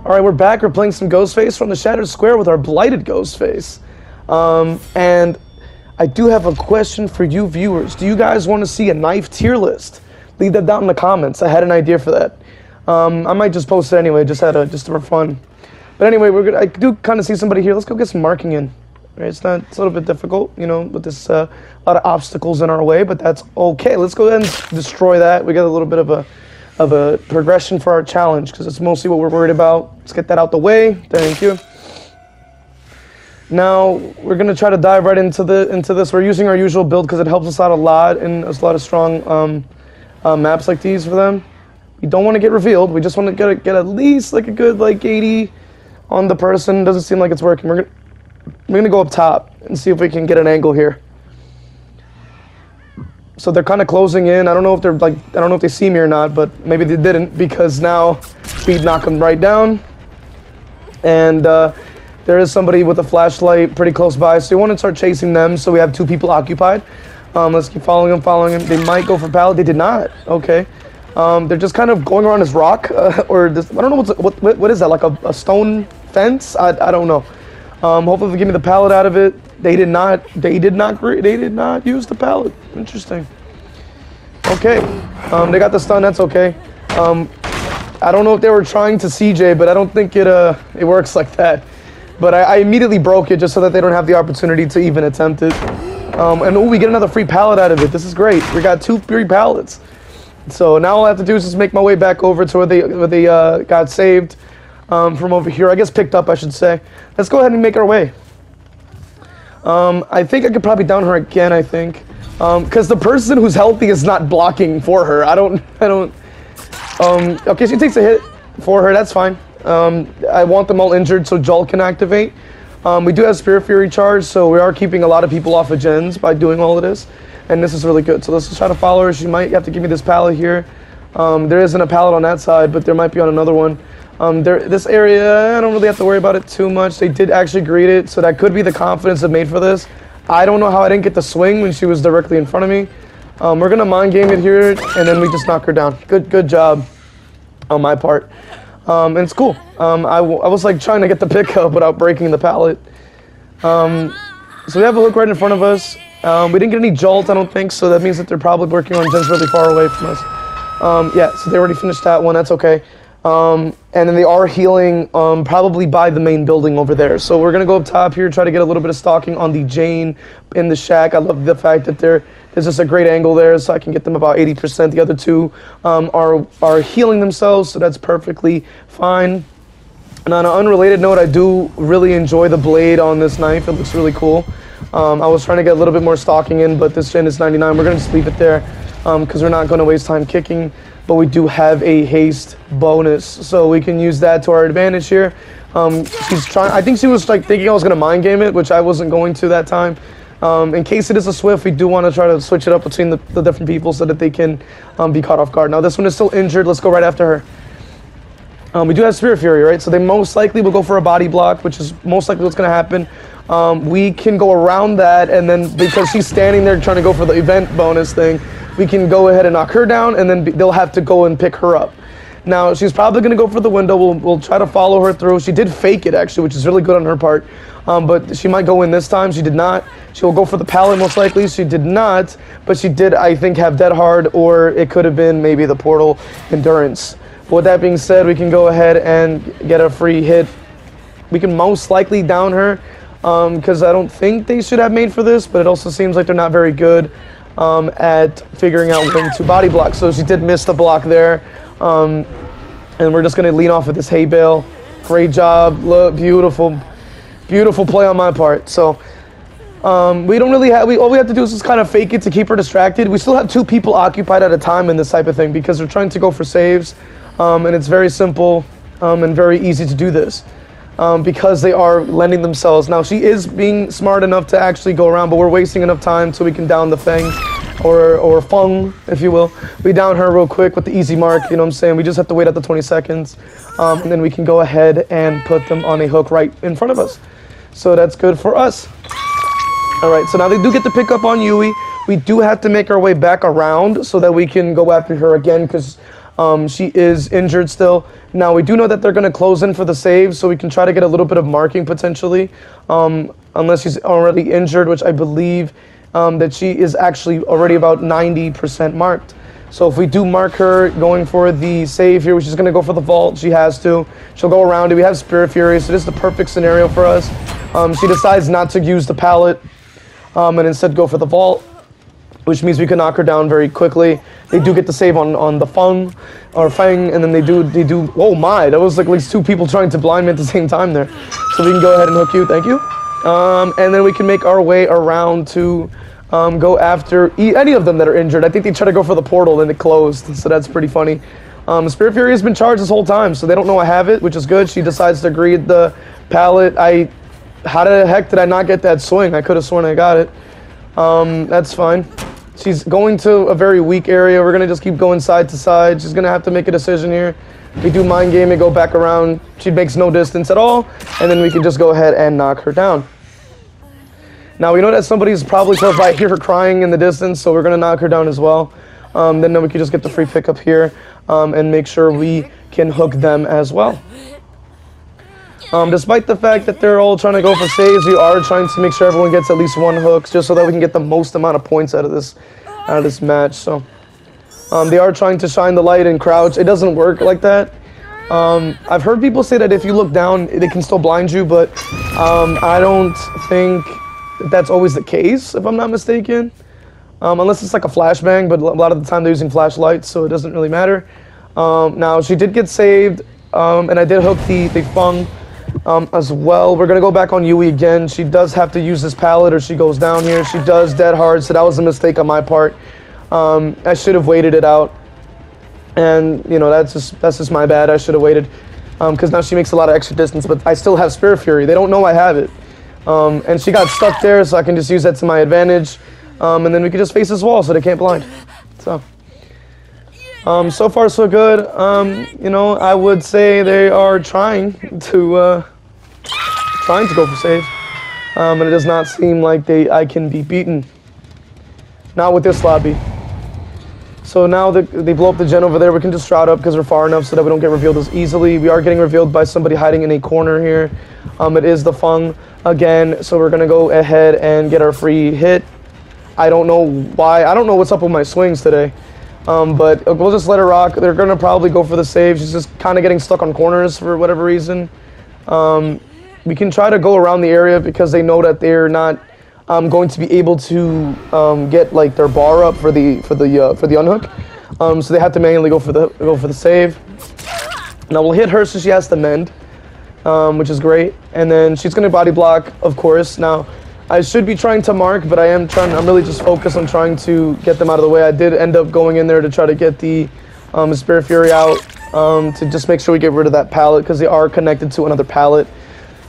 All right, we're back. We're playing some Ghostface from the Shattered Square with our Blighted Ghostface. And I do have a question for you viewers. Do you guys want to see a knife tier list? Leave that down in the comments. I had an idea for that. I might just post it anyway, just for fun. But anyway, I do kind of see somebody here. Let's go get some marking in. Right, it's a little bit difficult, you know, with this a lot of obstacles in our way, but that's okay. Let's go ahead and destroy that. We got a little bit of a progression for our challenge because it's mostly what we're worried about. Let's get that out the way. Thank you. Now we're gonna try to dive right into this. We're using our usual build because it helps us out a lot in a lot of strong maps like these for them. We don't want to get revealed. We just want to get at least like a good 80 on the person. Doesn't seem like it's working. We're gonna go up top and see if we can get an angle here. So they're kind of closing in. I don't know if they're I don't know if they see me or not, but maybe they didn't because now speed knock them right down. And there is somebody with a flashlight pretty close by, so you want to start chasing them. So we have 2 people occupied. Let's keep following them. They might go for pallet. They did not. Okay. They're just kind of going around this rock or this. I don't know what is that? Like a stone fence? I don't know. Hopefully they give me the pallet out of it. They did not use the pallet. Interesting. Okay. They got the stun. That's okay. I don't know if they were trying to CJ, but I don't think it works like that. But I immediately broke it just so that they don't have the opportunity to even attempt it. And we get another free pallet out of it. This is great. We got 2 free pallets. So now all I have to do is just make my way back over to where they got saved from over here. I guess picked up, I should say. Let's go ahead and make our way. I think I could probably down her again, I think. Because the person who's healthy is not blocking for her. Okay, she takes a hit for her, that's fine. I want them all injured so Joel can activate. We do have Spirit Fury charge, so we are keeping a lot of people off of gens by doing all of this. And this is really good. So let's just try to follow her. She might have to give me this pallet here. There isn't a pallet on that side, but there might be on another one. This area, I don't really have to worry about it too much. They did actually greet it, so that could be the confidence that made for this. I don't know how I didn't get the swing when she was directly in front of me. We're gonna mind game it here, and then we just knock her down. Good job on my part. And it's cool. I was like trying to get the pickup without breaking the pallet. So we have a hook right in front of us. We didn't get any jolt, I don't think, so that means that they're probably working on gens really far away from us. Yeah, so they already finished that one, that's okay. And then they are healing probably by the main building over there. So we're going to go up top here, try to get a little bit of stalking on the Jane in the shack. I love the fact that there's just a great angle there, so I can get them about 80%. The other 2 are healing themselves, so that's perfectly fine. And on an unrelated note, I do really enjoy the blade on this knife. It looks really cool. I was trying to get a little bit more stalking in, but this gen is 99. We're going to just leave it there because we're not going to waste time kicking. But we do have a haste bonus, so we can use that to our advantage here. She's trying. I think she was thinking I was going to mind game it, which I wasn't going to that time. In case it is a swift, we do want to try to switch it up between the different people so that they can be caught off guard. Now this one is still injured. Let's go right after her. We do have Spirit Fury, right? So they most likely will go for a body block, which is most likely what's going to happen. We can go around that, and then because she's standing there trying to go for the event bonus thing, we can go ahead and knock her down, and then they'll have to go and pick her up. Now, she's probably going to go for the window. We'll try to follow her through. She did fake it, actually, which is really good on her part. But she might go in this time. She did not. She will go for the pallet, most likely. She did not. But she did, I think, have Dead Hard, or it could have been maybe the Portal Endurance. But with that being said, we can go ahead and get a free hit. We can most likely down her, because I don't think they should have made for this, but it also seems like they're not very good at figuring out when to body block. So she did miss the block there. And we're just going to lean off of this hay bale. Great job. Look, beautiful play on my part. So we don't really have, all we have to do is just kind of fake it to keep her distracted. We still have 2 people occupied at a time in this type of thing because they're trying to go for saves. And it's very simple and very easy to do this. Because they are lending themselves. Now, she is being smart enough to actually go around, but we're wasting enough time so we can down the Feng, or Feng, if you will. We down her real quick with the easy mark, you know what I'm saying? We just have to wait up to 20 seconds, and then we can go ahead and put them on a hook right in front of us. So that's good for us. All right, so now they do get to pick up on Yui. We do have to make our way back around so that we can go after her again, because She is injured still. Now, we do know that they're going to close in for the save, so we can try to get a little bit of marking potentially, unless she's already injured, which I believe that she is actually already about 90% marked. So if we do mark her going for the save here, which is going to go for the vault, she has to. She'll go around it. We have Spirit Fury, so this is the perfect scenario for us. She decides not to use the pallet and instead go for the vault, which means we can knock her down very quickly. They do get the save on the Feng, or Feng, and then they do, oh my, that was like at least 2 people trying to blind me at the same time there. So we can go ahead and hook you, thank you. And then we can make our way around to go after any of them that are injured. I think they try to go for the portal, then it closed, so that's pretty funny. Spirit Fury has been charged this whole time, so they don't know I have it, which is good. She decides to greed the pallet. How the heck did I not get that swing? I could have sworn I got it. That's fine. She's going to a very weak area. We're going to just keep going side to side. She's going to have to make a decision here. We do mind game and go back around. She makes no distance at all, and then we can just go ahead and knock her down. Now, we know that somebody's probably close by. I hear her crying in the distance, so we're going to knock her down as well. Then we can just get the free pickup here and make sure we can hook them as well. Despite the fact that they're all trying to go for saves, we are trying to make sure everyone gets at least 1 hook, just so that we can get the most amount of points out of this match. So they are trying to shine the light and crouch. It doesn't work like that. I've heard people say that if you look down, they can still blind you, but I don't think that's always the case, if I'm not mistaken. Unless it's like a flashbang, but a lot of the time they're using flashlights, so it doesn't really matter. Now, she did get saved, and I did hook the Feng as well. We're going to go back on Yui again. She does have to use this pallet or she goes down here. She does dead hard, so that was a mistake on my part. I should have waited it out. And, you know, that's just my bad. I should have waited. Because now she makes a lot of extra distance, but I still have Spirit Fury. They don't know I have it. And she got stuck there, so I can just use that to my advantage. And then we can just face this wall so they can't blind. So far so good. You know, I would say they are trying to go for save. And it does not seem like I can be beaten. Not with this lobby. So now they blow up the gen over there. We can just shroud up because we're far enough so that we don't get revealed as easily. We are getting revealed by somebody hiding in a corner here. It is the Feng again, so we're going to go ahead and get our free hit. I don't know why. I don't know what's up with my swings today. But we'll just let her rock. They're going to probably go for the save. She's just kind of getting stuck on corners for whatever reason. We can try to go around the area because they know that they're not going to be able to get like their bar up for the unhook. So they have to manually go for the save. Now we'll hit her so she has to mend, which is great. And then she's going to body block, of course. Now I should be trying to mark, but I'm really just focused on trying to get them out of the way. I did end up going in there to try to get the Spirit Fury out to just make sure we get rid of that pallet because they are connected to another pallet.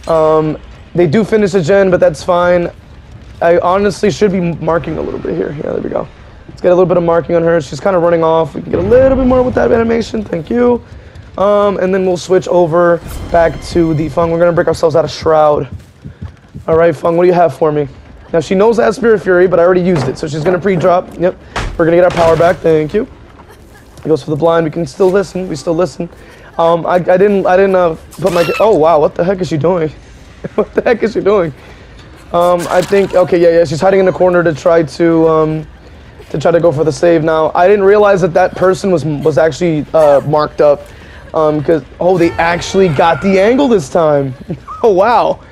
They do finish the gen, but that's fine. I honestly should be marking a little bit here. Yeah, there we go. Let's get a little bit of marking on her. She's kind of running off. We can get a little bit more with that animation. Thank you. And then we'll switch over back to the Feng. We're going to break ourselves out of Shroud. All right, Feng, what do you have for me? Now, she knows I have Spirit Fury, but I already used it, so she's going to pre-drop. Yep. We're going to get our power back. Thank you. It goes for the blind. We can still listen. We still listen. I didn't put my... Oh, wow. What the heck is she doing? What the heck is she doing? I think... Okay, yeah. She's hiding in the corner to try to go for the save. Now, I didn't realize that person was actually marked up. Because... Oh, they actually got the angle this time. Oh, wow.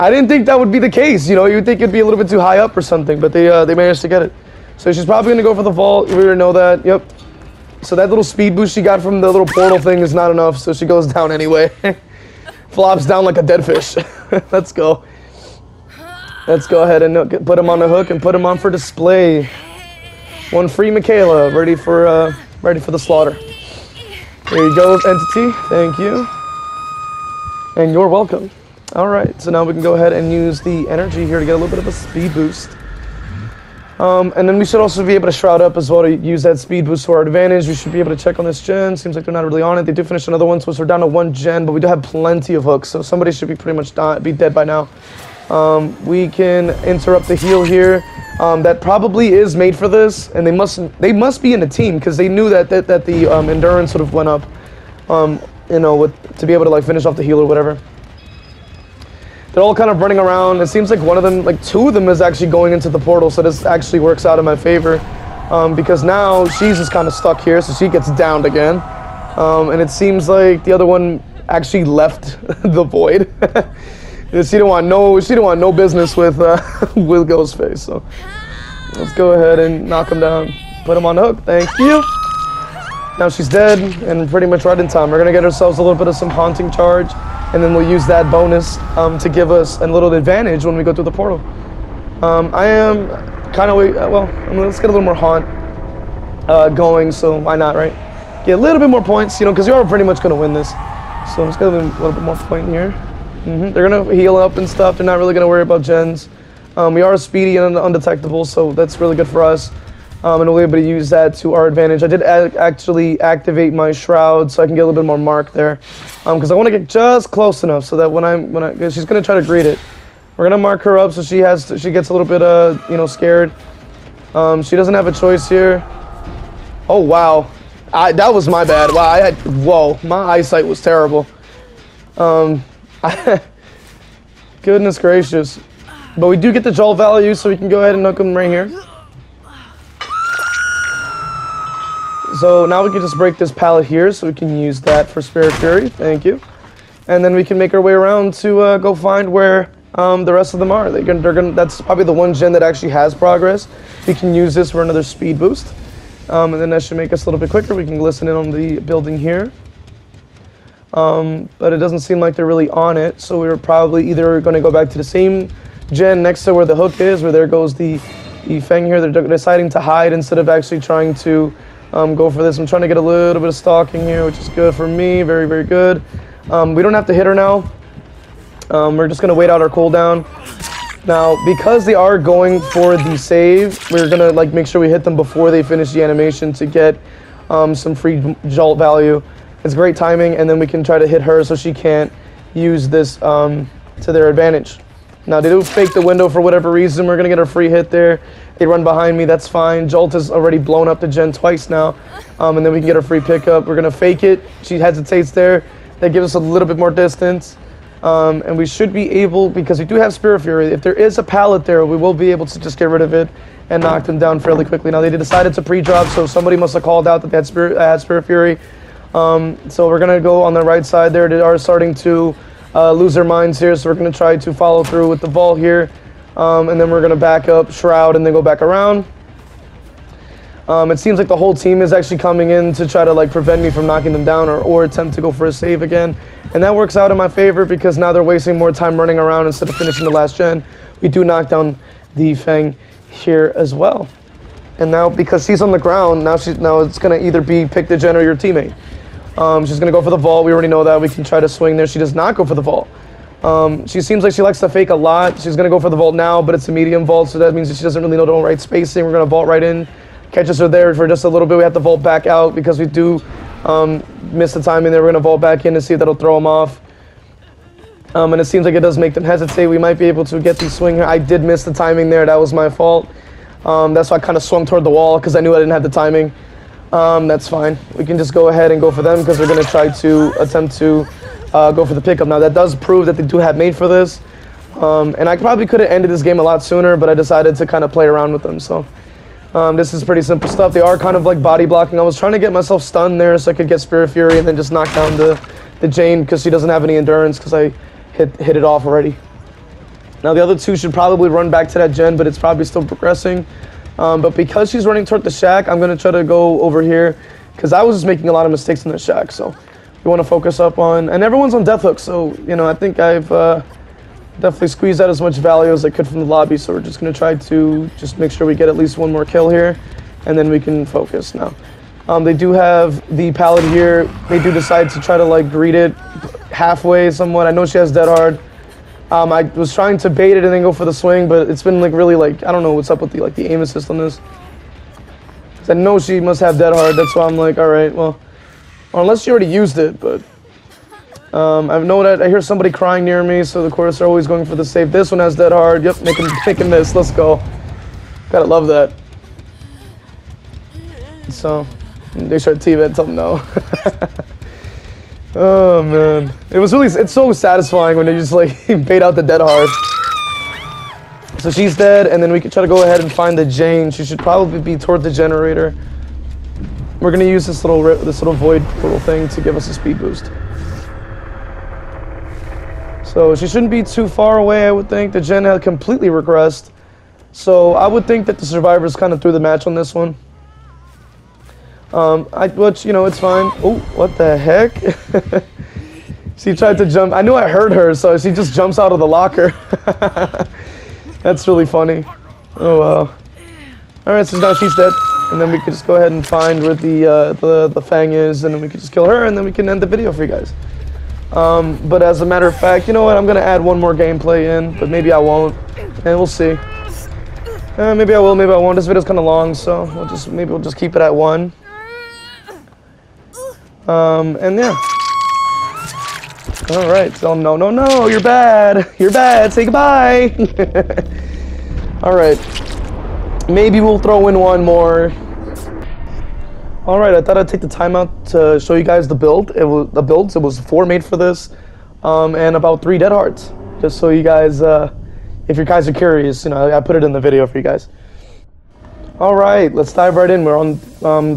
I didn't think that would be the case. You know, you'd think it'd be a little bit too high up or something, but they managed to get it. So she's probably going to go for the vault. We already know that. Yep. So that little speed boost she got from the little portal thing is not enough, so she goes down anyway. Flops down like a dead fish. Let's go. Let's go ahead and put him on the hook and put him on for display. One free Michaela, ready for the slaughter. There you go, Entity. Thank you. And you're welcome. Alright, so now we can go ahead and use the energy here to get a little bit of a speed boost. And then we should also be able to shroud up as well to use that speed boost to our advantage. We should be able to check on this gen. Seems like they're not really on it. They do finish another one, so we're down to 1 gen, but we do have plenty of hooks, so somebody should be pretty much be dead by now. We can interrupt the heal here. That probably is made for this, and they must be in a team because they knew that the endurance sort of went up, you know, to be able to like finish off the heal or whatever. They're all kind of running around. It seems like one of them, like two of them, is actually going into the portal, so this actually works out in my favor because now she's just kind of stuck here, so she gets downed again, and it seems like the other one actually left the void. She didn't want no business with with Ghostface. So let's go ahead and knock him down. Put him on the hook. Thank you. Now she's dead, and pretty much right in time. We're gonna get ourselves a little bit of some haunting charge, and then we'll use that bonus to give us a little advantage when we go through the portal. I am kind of let's get a little more haunt going. So why not, right? Get a little bit more points, you know, because you are pretty much gonna win this. So let's get a little bit more point here. They're gonna heal up and stuff. They're not really gonna worry about gens. We are speedy and undetectable, so that's really good for us. And we'll be able to use that to our advantage. I did actually activate my shroud, so I can get a little bit more mark there, because I want to get just close enough so that when she's gonna try to greet it, we're gonna mark her up so she gets a little bit you know, scared. She doesn't have a choice here. Oh wow, that was my bad. Wow, whoa, my eyesight was terrible. Goodness gracious. But we do get the Jolt value, so we can go ahead and hook him right here. So now we can just break this pallet here, so we can use that for Spirit Fury. Thank you. And then we can make our way around to go find where the rest of them are. That's probably the one gen that actually has progress. We can use this for another speed boost. And then that should make us a little bit quicker. We can listen in on the building here. But it doesn't seem like they're really on it, so we're probably either going to go back to the same gen next to where the hook is, where there goes the Feng here. They're deciding to hide instead of actually trying to go for this. I'm trying to get a little bit of stalking here, which is good for me. Very, very good. We don't have to hit her now. We're just going to wait out our cooldown. Now, because they are going for the save, we're going to like make sure we hit them before they finish the animation to get some free Jolt value. It's great timing, and then we can try to hit her so she can't use this to their advantage. Now, they do fake the window for whatever reason. We're going to get a free hit there. They run behind me. That's fine. Jolt has already blown up the gen twice now, and then we can get a free pickup. We're going to fake it. She hesitates there. That gives us a little bit more distance, and we should be able, because we do have Spirit Fury, if there is a pallet there, we will be able to just get rid of it and knock them down fairly quickly. Now, they decided to pre-drop, so somebody must have called out that they had Spirit Fury. So we're going to go on the right side there. They are starting to lose their minds here, so we're going to try to follow through with the vault here, and then we're going to back up Shroud and then go back around. It seems like the whole team is actually coming in to try to like prevent me from knocking them down or attempt to go for a save again, and that works out in my favor because now they're wasting more time running around instead of finishing the last gen. We do knock down the Feng here as well, and now because she's on the ground, now it's going to either be pick the gen or your teammate. She's going to go for the vault. We already know that. We can try to swing there. She does not go for the vault. She seems like she likes to fake a lot. She's going to go for the vault now, but it's a medium vault, so that means that she doesn't really know the right spacing. We're going to vault right in. Catches her there for just a little bit. We have to vault back out because we do miss the timing there. We're going to vault back in to see if that'll throw them off. And it seems like it does make them hesitate. We might be able to get the swing here. I did miss the timing there. That was my fault. That's why I kind of swung toward the wall because I knew I didn't have the timing. That's fine. We can just go ahead and go for them because they're going to try to attempt to go for the pickup. Now, that does prove that they do have made for this. And I probably could have ended this game a lot sooner, but I decided to kind of play around with them. So this is pretty simple stuff. They are kind of like body blocking. I was trying to get myself stunned there so I could get Spirit Fury and then just knock down the Jane because she doesn't have any endurance because I hit it off already. Now, the other two should probably run back to that gen, but it's probably still progressing. But because she's running toward the shack, I'm going to try to go over here because I was just making a lot of mistakes in the shack. So we want to focus up on, and everyone's on death hook. So, you know, I think I've definitely squeezed out as much value as I could from the lobby. So we're just going to try to just make sure we get at least one more kill here, and then we can focus now. They do have the pallet here. They do decide to try to like greet it halfway somewhat. I know she has Dead Hard. I was trying to bait it and then go for the swing, but it's been like really like, I don't know what's up with the aim assist on this. I know she must have Dead Hard, that's why I'm like, all right, well, or unless she already used it, but I know that I hear somebody crying near me, so of course they're always going for the save. This one has dead hard. Yep, making this. Let's go. Gotta love that. So, they start T-Vet, tell them no. Oh man, it's so satisfying when they just like bait out the dead hard. So she's dead, and then we can try to go ahead and find the Jane. She should probably be toward the generator. We're gonna use this little void little thing to give us a speed boost. So she shouldn't be too far away, I would think. The Gen had completely regressed. So I would think that the survivors kind of threw the match on this one. Which, you know, it's fine. Oh, what the heck? She tried to jump. I knew I heard her, so she just jumps out of the locker. That's really funny. Oh, wow. Alright, so now she's dead. And then we can just go ahead and find where the Fang is, and then we can just kill her, and then we can end the video for you guys. But as a matter of fact, you know what? I'm going to add one more gameplay in, but maybe I won't. And we'll see. Maybe I will, maybe I won't. This video's kind of long, so maybe we'll just keep it at 1. And yeah. Alright, so no, you're bad. You're bad, say goodbye. Alright. Maybe we'll throw in one more. Alright, I thought I'd take the time out to show you guys the build. It was 4 made for this, and about 3 dead hearts. Just so you guys, if you guys are curious, you know, I put it in the video for you guys. Alright, let's dive right in. We're on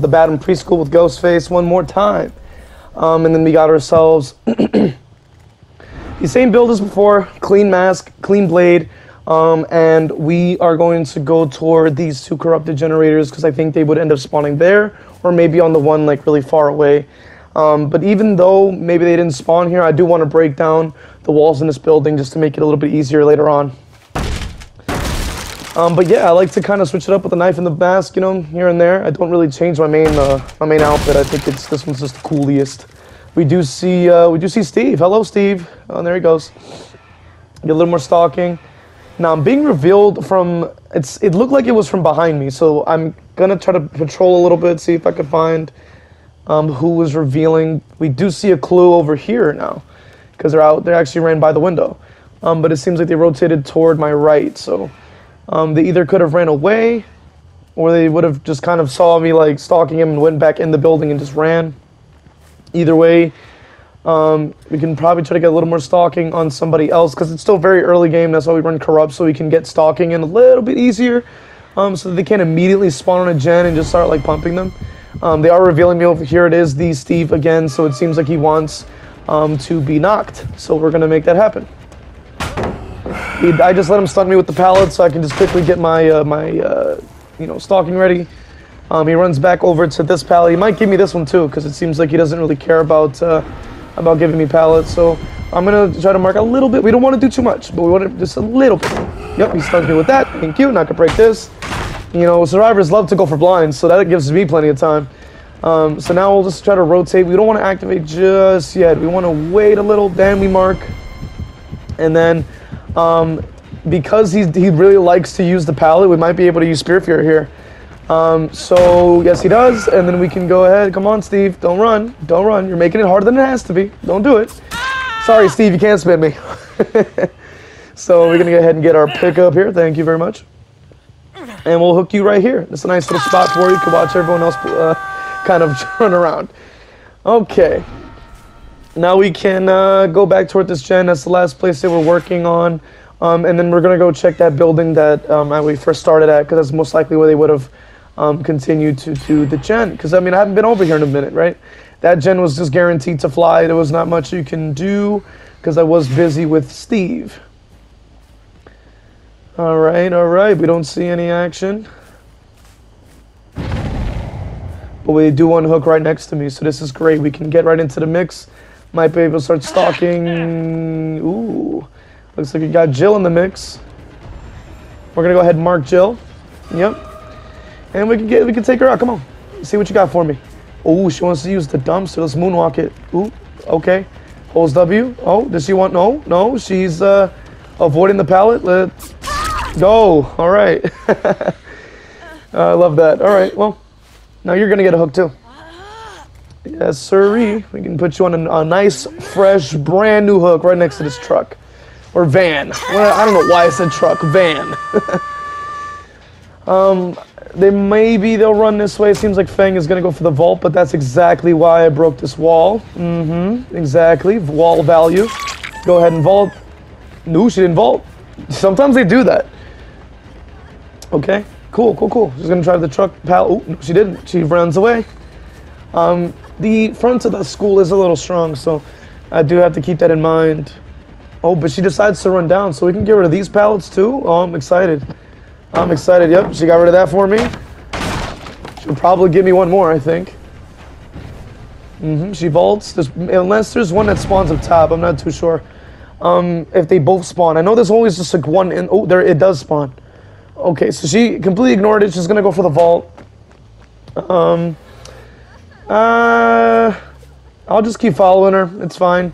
the Baton Preschool with Ghostface one more time. And then we got ourselves the same build as before, clean mask, clean blade, and we are going to go toward these 2 corrupted generators because I think they would end up spawning there, or maybe on the one like really far away. But even though maybe they didn't spawn here, I do want to break down the walls in this building just to make it a little bit easier later on. But yeah, I like to kind of switch it up with the knife and the mask, you know, here and there. I don't really change my main outfit. I think this one's just the coolest. We do see Steve. Hello, Steve. Oh, there he goes. Get a little more stalking. Now I'm being revealed from. It looked like it was from behind me, so I'm gonna try to patrol a little bit, see if I can find who was revealing. We do see a clue over here now, because they're out. They actually ran by the window, but it seems like they rotated toward my right. So. They either could have ran away, or they would have just kind of saw me like stalking him and went back in the building and just ran. Either way, we can probably try to get a little more stalking on somebody else because it's still very early game. That's why we run corrupt, so we can get stalking in a little bit easier, so that they can't immediately spawn on a gen and just start like pumping them. They are revealing me over here. It is the Steve again, so it seems like he wants to be knocked. So we're gonna make that happen. I just let him stun me with the pallet so I can just quickly get my you know, stalking ready. He runs back over to this pallet. He might give me this one too, because it seems like he doesn't really care about giving me pallets. So I'm gonna try to mark a little bit. We don't want to do too much, but we want to just a little bit. Yep, he stuns me with that. Thank you. Not gonna break this. You know, survivors love to go for blinds, so that gives me plenty of time. So now we'll just try to rotate. We don't want to activate just yet. We want to wait a little. Then we mark, and then. Because he really likes to use the pallet, we might be able to use Spear Fury here. So yes, he does, and then we can go ahead. Come on, Steve, don't run, don't run. You're making it harder than it has to be. Don't do it. Sorry, Steve, you can't spin me. So we're gonna go ahead and get our pickup here. Thank you very much. And we'll hook you right here. It's a nice little spot for you. You can watch everyone else kind of run around. Okay. Now we can go back toward this gen. That's the last place they were working on. And then we're going to go check that building that we first started at, because that's most likely where they would have continued to do the gen. Because, I mean, I haven't been over here in a minute, right? That gen was just guaranteed to fly. There was not much you can do because I was busy with Steve. All right. We don't see any action. But we do unhook right next to me, so this is great. We can get right into the mix. Might be able to start stalking. Ooh. Looks like we got Jill in the mix. We're gonna go ahead and mark Jill. Yep. And we can take her out. Come on. See what you got for me. Ooh, she wants to use the dumpster. Let's moonwalk it. Ooh, okay. Holds W. Oh, does she want no, she's avoiding the pallet. Let's go. Alright. I love that. Alright, well. Now you're gonna get a hook too. Yes, sirree. We can put you on a nice, fresh, brand new hook right next to this truck. Or van. Well, I don't know why I said truck. Van. They'll run this way. It seems like Feng is going to go for the vault, but that's exactly why I broke this wall. Exactly. Wall value. Go ahead and vault. No, she didn't vault. Sometimes they do that. Okay. Cool. She's going to try the truck pal. Oh, no, she didn't. She runs away. The front of the school is a little strong, so I do have to keep that in mind. Oh, but she decides to run down, so we can get rid of these pallets too. Oh, I'm excited. Yep, she got rid of that for me. She'll probably give me one more, I think. She vaults. Unless there's one that spawns up top, I'm not too sure. If they both spawn. I know there's always just like one in. Oh, there it does spawn. Okay, so she completely ignored it. She's gonna go for the vault. I'll just keep following her. It's fine.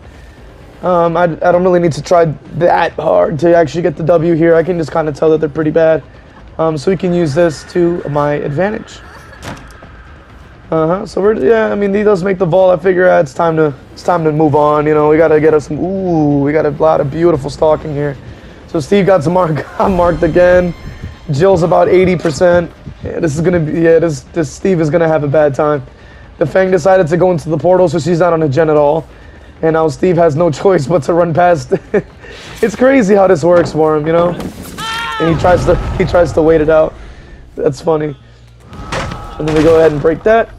I don't really need to try that hard to actually get the W here. I can just kind of tell that they're pretty bad. So we can use this to my advantage. So I mean, he does make the vault. I figure it's time to move on. You know, we gotta get us some. Ooh, we got a lot of beautiful stalking here. So Steve got some marked again. Jill's about 80%. Yeah, this is gonna be. Yeah, this Steve is gonna have a bad time. The Feng decided to go into the portal, so she's not on a gen at all. And now Steve has no choice but to run past. It's crazy how this works for him, you know. And he tries to wait it out. That's funny. And then we go ahead and break that.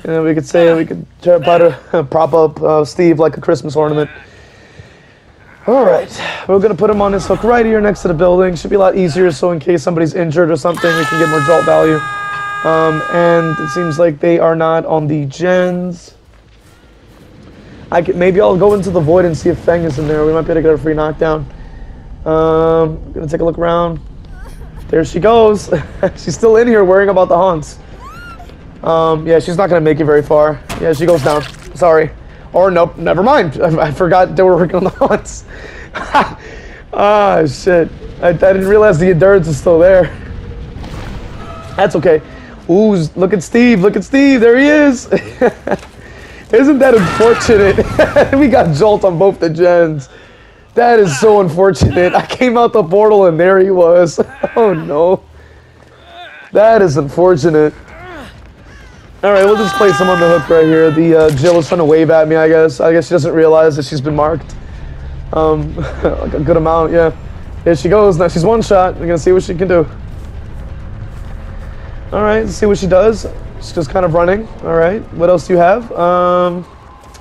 And then we could try to prop up Steve like a Christmas ornament. All right, we're gonna put him on this hook right here next to the building. Should be a lot easier, so in case somebody's injured or something, we can get more jolt value. And it seems like they are not on the gens. Maybe I'll go into the void and see if Feng is in there. We might be able to get a free knockdown. Gonna take a look around. There she goes. She's still in here worrying about the haunts. Yeah, she's not gonna make it very far. Yeah, she goes down. Sorry. Or nope, never mind. I forgot they were working on the haunts. Ah, shit. I didn't realize the endurance is still there. That's okay. Ooh, look at Steve. Look at Steve. There he is. Isn't that unfortunate? We got jolt on both the gens. That is so unfortunate. I came out the portal and there he was. Oh no. That is unfortunate. Alright, we'll just place him on the hook right here. The Jill is trying to wave at me, I guess. I guess she doesn't realize that she's been marked. Like a good amount, yeah. Here she goes. Now she's one shot. We're gonna see what she can do. Alright, let's see what she does. She's just kind of running. Alright, what else do you have?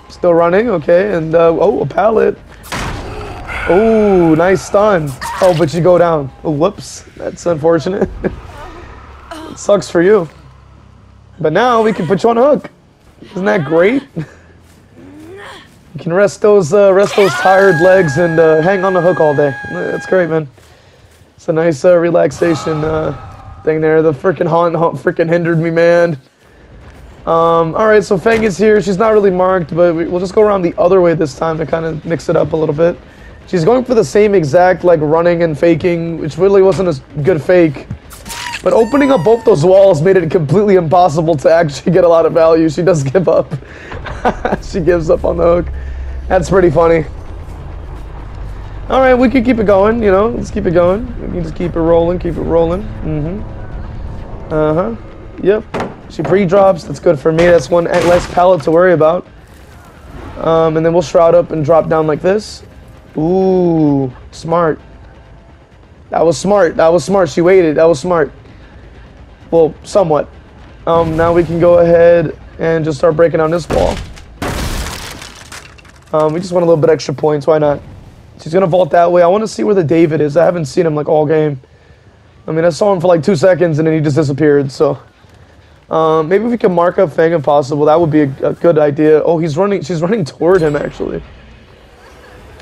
Still running, okay. And, oh, a pallet. Oh, nice stun. Oh, but you go down. Oh, whoops. That's unfortunate. It sucks for you. But now we can put you on a hook. Isn't that great? You can rest those tired legs and hang on the hook all day. That's great, man. It's a nice relaxation thing there. The freaking haunt freaking hindered me, man. Alright, so Feng is here. She's not really marked, but we'll just go around the other way this time to kind of mix it up a little bit. She's going for the same exact, like, running and faking, which really wasn't a good fake. But opening up both those walls made it completely impossible to actually get a lot of value. She does give up. She gives up on the hook. That's pretty funny. Alright, we can keep it going, you know. Let's keep it going. We can just keep it rolling, keep it rolling. Yep. She pre-drops. That's good for me. That's one less pallet to worry about. And then we'll shroud up and drop down like this. Ooh, smart. That was smart. That was smart. She waited. That was smart. Well, somewhat. Now we can go ahead and just start breaking down this wall. We just want a little bit extra points. Why not? She's going to vault that way. I want to see where the David is. I haven't seen him like all game. I mean, I saw him for like 2 seconds and then he just disappeared. So maybe we can mark up Feng if possible. That would be a good idea. Oh, he's running. She's running toward him, actually.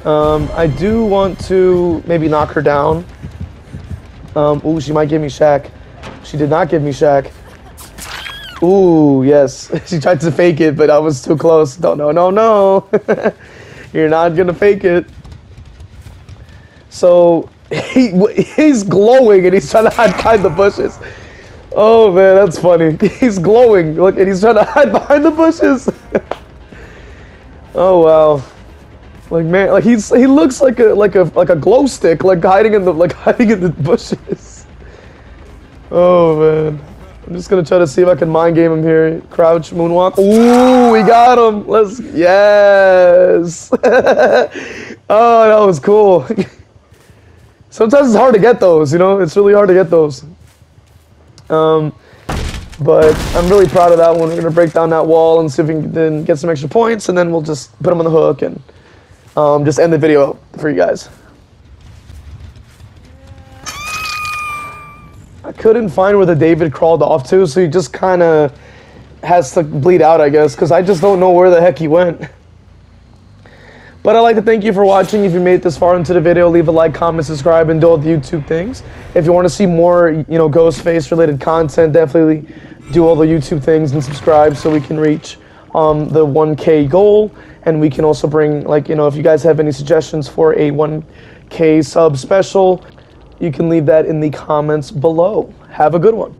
I do want to maybe knock her down. Ooh, she might give me Shaq. She did not give me Shaq. Ooh, yes. She tried to fake it, but I was too close. No. You're not gonna fake it. So, he's glowing and he's trying to hide behind the bushes. Oh man, that's funny. He's glowing. Look, and he's trying to hide behind the bushes. Oh wow. Like man, like he looks like a glow stick, like hiding in the bushes. Oh man. I'm just gonna try to see if I can mind game him here. Crouch, moonwalk. Ooh, we got him. Yes. Oh, that was cool. Sometimes it's hard to get those, you know? It's really hard to get those. But I'm really proud of that one. We're gonna break down that wall and see if we can then get some extra points, and then we'll just put them on the hook and just end the video for you guys. I couldn't find where the David crawled off to, so he just kind of has to bleed out, I guess, because I just don't know where the heck he went. But I'd like to thank you for watching. If you made it this far into the video, leave a like, comment, subscribe, and do all the YouTube things. If you want to see more, you know, Ghostface related content, definitely do all the YouTube things and subscribe so we can reach the 1K goal. And we can also bring, like, you know, if you guys have any suggestions for a 1K sub special, you can leave that in the comments below. Have a good one.